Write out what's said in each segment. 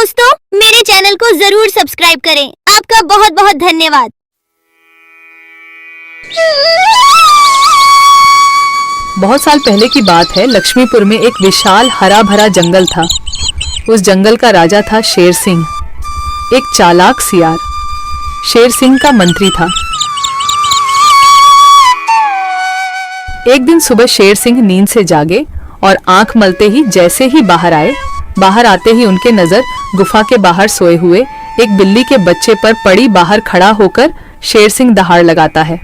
दोस्तों, मेरे चैनल को जरूर सब्सक्राइब करें। आपका बहुत बहुत धन्यवाद। बहुत साल पहले की बात है। लक्ष्मीपुर में एक विशाल हरा भरा जंगल था। उस जंगल का राजा था शेर सिंह, एक चालाक सियार। शेर सिंह का मंत्री था। एक दिन सुबह शेर सिंह नींद से जागे और आंख मलते ही जैसे ही बाहर आए, बाहर आते ही उनके नजर गुफा के बाहर सोए हुए एक बिल्ली के बच्चे पर पड़ी। बाहर खड़ा होकर शेर सिंह दहाड़ लगाता है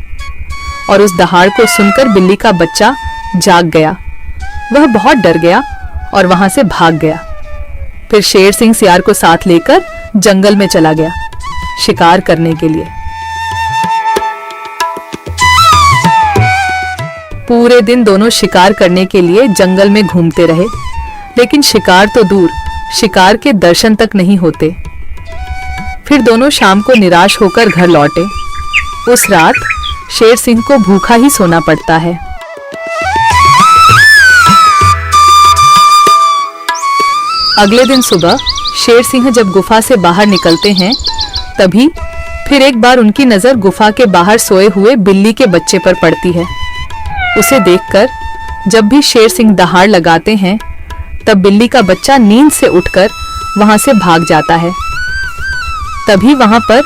और उस दहाड़ को सुनकर बिल्ली का बच्चा जाग गया। वह बहुत डर गया और वहां से भाग गया। फिर शेर सिंह सियार को साथ लेकर जंगल में चला गया शिकार करने के लिए। पूरे दिन दोनों शिकार करने के लिए जंगल में घूमते रहे, लेकिन शिकार तो दूर, शिकार के दर्शन तक नहीं होते। फिर दोनों शाम को निराश होकर घर लौटे। उस रात शेर सिंह को भूखा ही सोना पड़ता है। अगले दिन सुबह शेर सिंह जब गुफा से बाहर निकलते हैं, तभी फिर एक बार उनकी नजर गुफा के बाहर सोए हुए बिल्ली के बच्चे पर पड़ती है। उसे देखकर जब भी शेर सिंह दहाड़ लगाते हैं, तब बिल्ली का बच्चा नींद से उठकर वहां से भाग जाता है। तभी वहां पर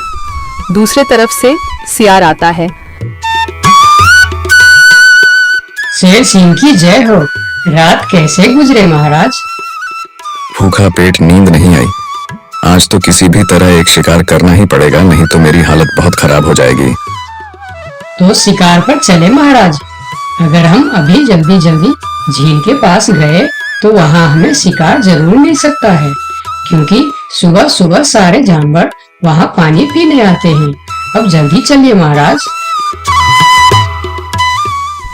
दूसरे तरफ से सियार आता है। शेर सिंह की जय हो। रात कैसे गुजरे महाराज? भूखा पेट, नींद नहीं आई। आज तो किसी भी तरह एक शिकार करना ही पड़ेगा, नहीं तो मेरी हालत बहुत खराब हो जाएगी। तो शिकार पर चले महाराज। अगर हम अभी जल्दी जल्दी झील के पास गए तो वहाँ हमें शिकार जरूर मिल सकता है, क्योंकि सुबह सुबह सारे जानवर वहाँ पानी पीने आते हैं। अब जल्दी चलिए महाराज।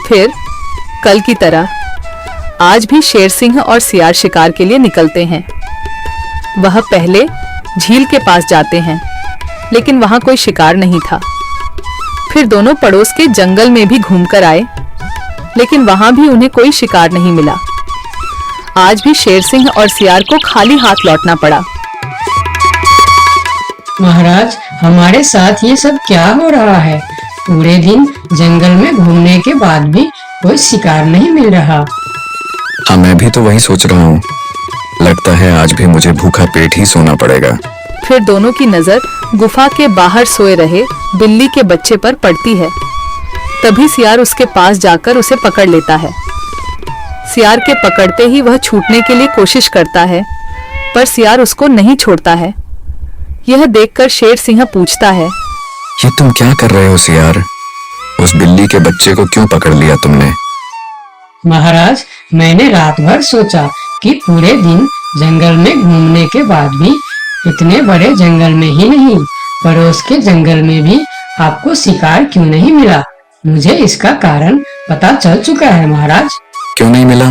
फिर कल की तरह आज भी शेर सिंह और सियार शिकार के लिए निकलते हैं। वह पहले झील के पास जाते हैं, लेकिन वहां कोई शिकार नहीं था। फिर दोनों पड़ोस के जंगल में भी घूमकर आए, लेकिन वहां भी उन्हें कोई शिकार नहीं मिला। आज भी शेर सिंह और सियार को खाली हाथ लौटना पड़ा। महाराज, हमारे साथ ये सब क्या हो रहा है? पूरे दिन जंगल में घूमने के बाद भी कोई शिकार नहीं मिल रहा। हाँ, मैं भी तो वही सोच रहा हूँ। लगता है आज भी मुझे भूखा पेट ही सोना पड़ेगा। फिर दोनों की नजर गुफा के बाहर सोए रहे बिल्ली के बच्चे पर पड़ती है। तभी सियार उसके पास जाकर उसे पकड़ लेता है। सियार के पकड़ते ही वह छूटने के लिए कोशिश करता है, पर सियार उसको नहीं छोड़ता है। यह देखकर शेर सिंह पूछता है, ये तुम क्या कर रहे हो सियार? उस बिल्ली के बच्चे को क्यों पकड़ लिया तुमने? महाराज, मैंने रात भर सोचा कि पूरे दिन जंगल में घूमने के बाद भी इतने बड़े जंगल में ही नहीं, पड़ोस के जंगल में भी आपको शिकार क्यों नहीं मिला। मुझे इसका कारण पता चल चुका है महाराज। क्यों नहीं मिला?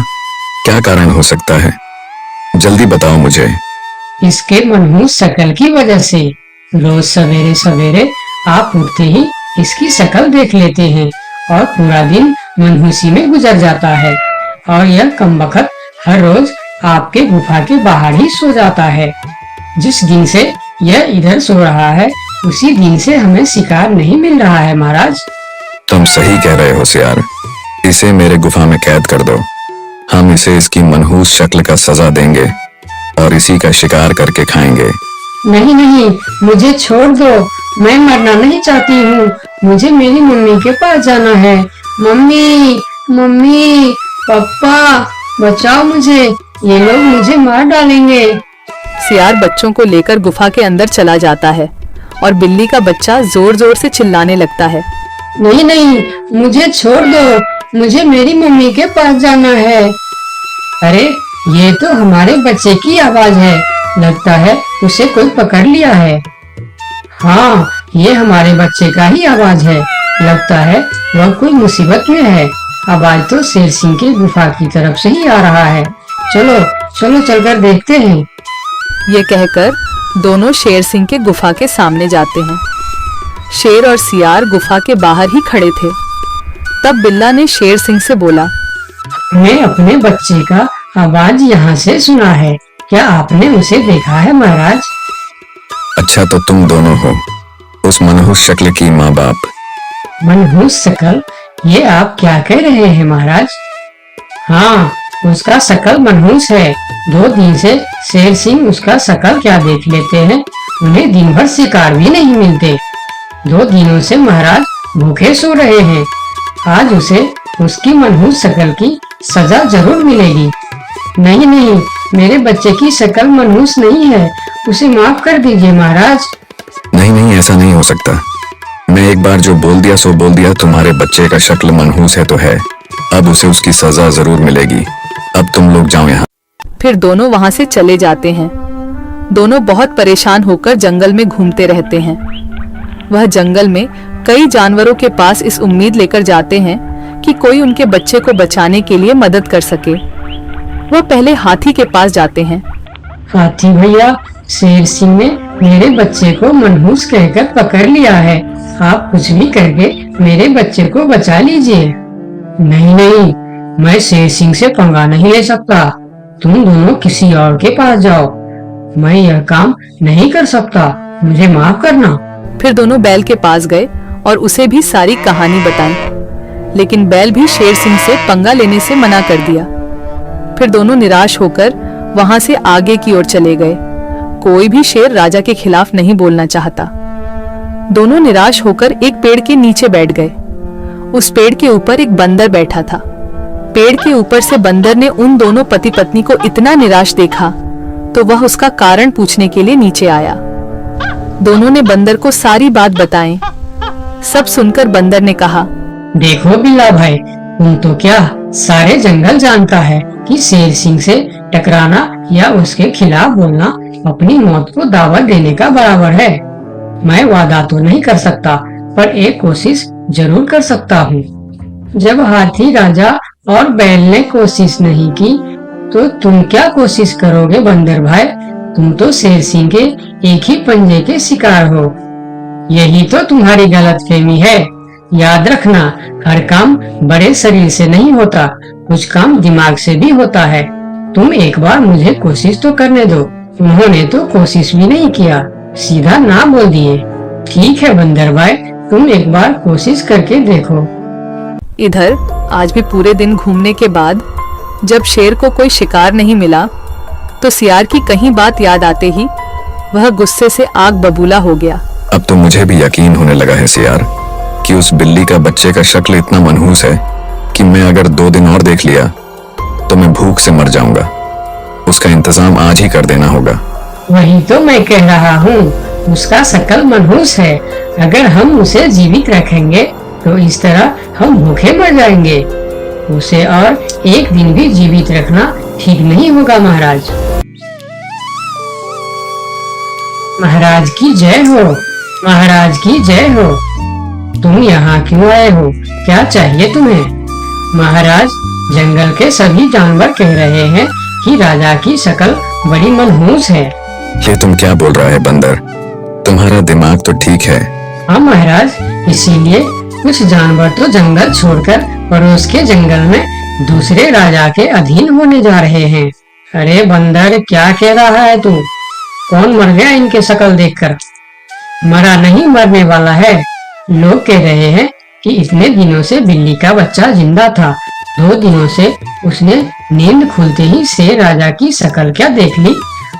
क्या कारण हो सकता है? जल्दी बताओ मुझे। इसके मनहूस शक्ल की वजह से। रोज सवेरे सवेरे आप उठते ही इसकी शक्ल देख लेते हैं और पूरा दिन मनहूसी में गुजर जाता है, और यह कमबख्त हर रोज आपके गुफा के बाहर ही सो जाता है। जिस दिन से यह इधर सो रहा है, उसी दिन से हमें शिकार नहीं मिल रहा है महाराज। तुम सही कह रहे हो सियार। इसे मेरे गुफा में कैद कर दो। हम इसे इसकी मनहूस शक्ल का सजा देंगे और इसी का शिकार करके खाएंगे। नहीं नहीं, मुझे छोड़ दो। मैं मरना नहीं चाहती हूँ। मुझे मेरी मम्मी के पास जाना है। मम्मी, मम्मी, पापा, बचाओ मुझे। ये लोग मुझे मार डालेंगे। सियार बच्चों को लेकर गुफा के अंदर चला जाता है और बिल्ली का बच्चा जोर जोर से चिल्लाने लगता है, नहीं नहीं, मुझे छोड़ दो। मुझे मेरी मम्मी के पास जाना है। अरे, ये तो हमारे बच्चे की आवाज है। लगता है उसे कोई पकड़ लिया है। हाँ, ये हमारे बच्चे का ही आवाज है। लगता है वह कोई मुसीबत में है। आवाज तो शेर सिंह की गुफा की तरफ से ही आ रहा है। चलो चलो चलकर देखते हैं। ये कहकर दोनों शेर सिंह के गुफा के सामने जाते हैं। शेर और सियार गुफा के बाहर ही खड़े थे। तब बिल्ला ने शेर सिंह से बोला, मैं अपने बच्चे का आवाज यहाँ से सुना है। क्या आपने उसे देखा है महाराज? अच्छा तो तुम दोनों हो उस मनहूस शक्ल की माँ बाप। मनहूस शकल? ये आप क्या कह रहे हैं महाराज? हाँ, उसका शकल मनहूस है। 2 दिन से शेर सिंह उसका शकल क्या देख लेते हैं। उन्हें दिन भर शिकार भी नहीं मिलते। 2 दिनों से महाराज भूखे सो रहे हैं। आज उसे उसकी मनहूस शकल की सजा जरूर मिलेगी। नहीं नहीं, मेरे बच्चे की शकल मनहूस नहीं है, उसे माफ कर दीजिए महाराज। नहीं नहीं, ऐसा नहीं हो सकता। मैं एक बार जो बोल दिया सो बोल दिया। तुम्हारे बच्चे का शक्ल मनहूस है तो है, अब उसे उसकी सजा जरूर मिलेगी। अब तुम लोग जाओ यहाँ। फिर दोनों वहां से चले जाते हैं। दोनों बहुत परेशान होकर जंगल में घूमते रहते हैं। वह जंगल में कई जानवरों के पास इस उम्मीद लेकर जाते हैं कि कोई उनके बच्चे को बचाने के लिए मदद कर सके। वह पहले हाथी के पास जाते हैं। हाथी भैया, शेर सिंह ने मेरे बच्चे को मनहूस कहकर पकड़ लिया है। आप कुछ भी करके मेरे बच्चे को बचा लीजिए। नहीं नहीं, मैं शेर सिंह से पंगा नहीं ले सकता। तुम दोनों किसी और के पास जाओ। मैं यह काम नहीं कर सकता, मुझे माफ करना। फिर दोनों बैल के पास गए और उसे भी सारी कहानी बताई, लेकिन बैल भी शेर सिंह से पंगा लेने से मना कर दिया। फिर दोनों निराश होकर वहां से आगे की ओर चले गए। कोई भी शेर राजा के खिलाफ नहीं बोलना चाहता। दोनों निराश होकर एक पेड़ के नीचे बैठ गए। उस पेड़ के ऊपर एक बंदर बैठा था। पेड़ के ऊपर से बंदर ने उन दोनों पति पत्नी को इतना निराश देखा तो वह उसका कारण पूछने के लिए नीचे आया। दोनों ने बंदर को सारी बात बताई। सब सुनकर बंदर ने कहा, देखो बिल्ला भाई, तुम तो क्या सारे जंगल जानता है कि शेर सिंह से टकराना या उसके खिलाफ बोलना अपनी मौत को दावत देने का बराबर है। मैं वादा तो नहीं कर सकता, पर एक कोशिश जरूर कर सकता हूँ। जब हाथी राजा और बैल ने कोशिश नहीं की तो तुम क्या कोशिश करोगे बंदर भाई? तुम तो शेर सिंह के एक ही पंजे के शिकार हो। यही तो तुम्हारी गलतफहमी है। याद रखना, हर काम बड़े शरीर से नहीं होता, कुछ काम दिमाग से भी होता है। तुम एक बार मुझे कोशिश तो करने दो। उन्होंने तो कोशिश भी नहीं किया, सीधा ना बोल दिए। ठीक है बंदर भाई, तुम एक बार कोशिश करके देखो। इधर आज भी पूरे दिन घूमने के बाद जब शेर को कोई शिकार नहीं मिला तो सियार की कहीं बात याद आते ही वह गुस्से से आग बबूला हो गया। अब तो मुझे भी यकीन होने लगा है सियार कि उस बिल्ली का बच्चे का शक्ल इतना मनहूस है कि मैं अगर 2 दिन और देख लिया तो मैं भूख से मर जाऊंगा। उसका इंतजाम आज ही कर देना होगा। वही तो मैं कह रहा हूँ, उसका शक्ल मनहूस है। अगर हम उसे जीवित रखेंगे तो इस तरह हम भूखे मर जाएंगे। उसे और एक दिन भी जीवित रखना ठीक नहीं होगा महाराज। महाराज की जय हो, महाराज की जय हो। तुम यहाँ क्यों आए हो? क्या चाहिए तुम्हें? महाराज, जंगल के सभी जानवर कह रहे हैं कि राजा की शक्ल बड़ी मनहूस है। ये तुम क्या बोल रहा है बंदर? तुम्हारा दिमाग तो ठीक है। हाँ महाराज, इसीलिए कुछ जानवर तो जंगल छोड़कर पड़ोस के जंगल में दूसरे राजा के अधीन होने जा रहे हैं। अरे बंदर, क्या कह रहा है तू? कौन मर गया इनके शक्ल देखकर? मरा नहीं, मरने वाला है। लोग कह रहे हैं कि इतने दिनों से बिल्ली का बच्चा जिंदा था। 2 दिनों से उसने नींद खुलते ही शेर राजा की शक्ल क्या देख ली,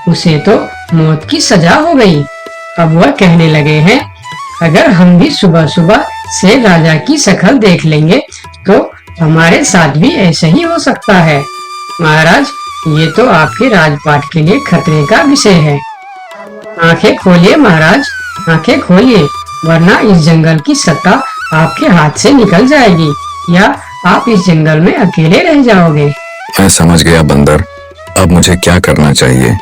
उसे तो मौत की सजा हो गई। अब वह कहने लगे हैं अगर हम भी सुबह सुबह शेर राजा की शक्ल देख लेंगे तो हमारे साथ भी ऐसे ही हो सकता है। महाराज, ये तो आपके राजपाट के लिए खतरे का विषय है। आंखें खोलिए महाराज, आंखें खोलिए, वरना इस जंगल की सत्ता आपके हाथ से निकल जाएगी या आप इस जंगल में अकेले रह जाओगे। मैं समझ गया बंदर, अब मुझे क्या करना चाहिए?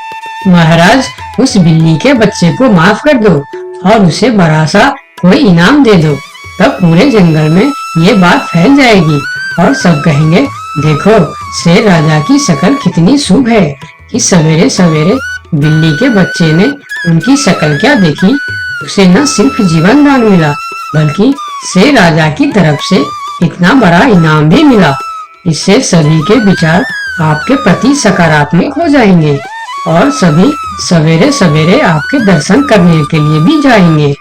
महाराज, उस बिल्ली के बच्चे को माफ कर दो और उसे बड़ा सा कोई इनाम दे दो। तब पूरे जंगल में ये बात फैल जाएगी और सब कहेंगे देखो शेर राजा की शक्ल कितनी शुभ है कि सवेरे सवेरे बिल्ली के बच्चे ने उनकी शक्ल क्या देखी, उसे न सिर्फ जीवन दान मिला बल्कि शेर राजा की तरफ से इतना बड़ा इनाम भी मिला। इससे सभी के विचार आपके प्रति सकारात्मक हो जाएंगे। और सभी सवेरे सवेरे आपके दर्शन करने के लिए भी जाएंगे।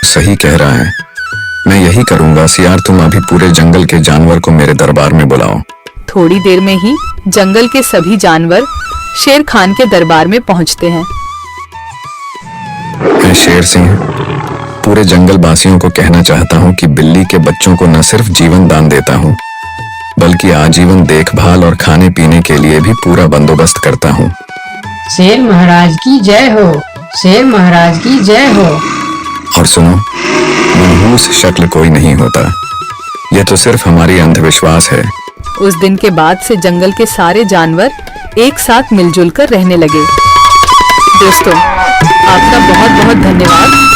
सही कह रहा है, मैं यही करूंगा। सियार, तुम अभी पूरे जंगल के जानवर को मेरे दरबार में बुलाओ। थोड़ी देर में ही जंगल के सभी जानवर शेर खान के दरबार में पहुंचते हैं। मैं शेर सिंह पूरे जंगल वासियों को कहना चाहता हूँ कि बिल्ली के बच्चों को न सिर्फ जीवन दान देता हूँ, बल्कि आजीवन देखभाल और खाने पीने के लिए भी पूरा बंदोबस्त करता हूँ। शेर महाराज की जय हो, शेर महाराज की जय हो। और सुनो, मनहूस शक्ल कोई नहीं होता, यह तो सिर्फ हमारी अंधविश्वास है। उस दिन के बाद से जंगल के सारे जानवर एक साथ मिलजुल कर रहने लगे। दोस्तों, आपका बहुत बहुत धन्यवाद